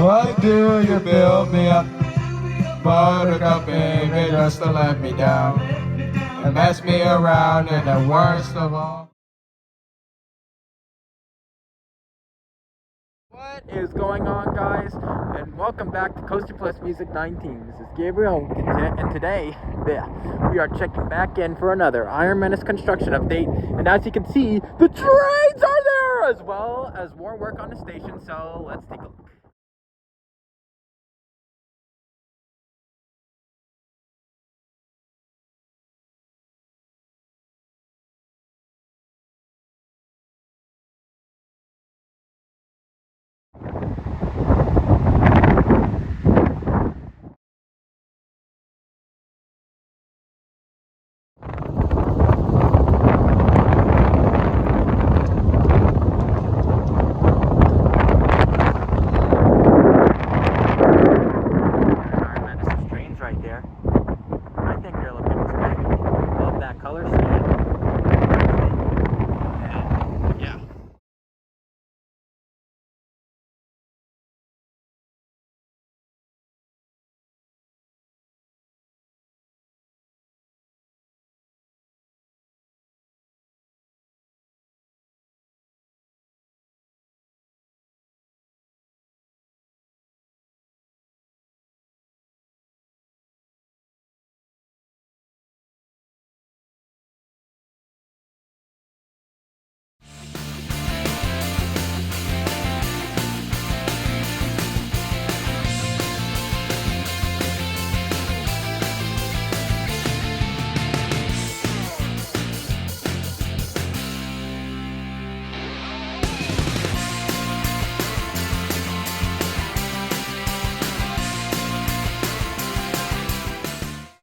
Why do you build me up? Buttercup, baby, just to let me down and mess me around, and the worst of all. What is going on, guys? And welcome back to Coaster Plus Music 19. This is Gabriel, and today we are checking back in for another Iron Menace construction update. And as you can see, the trains are there, as well as more work on the station. So let's take a look.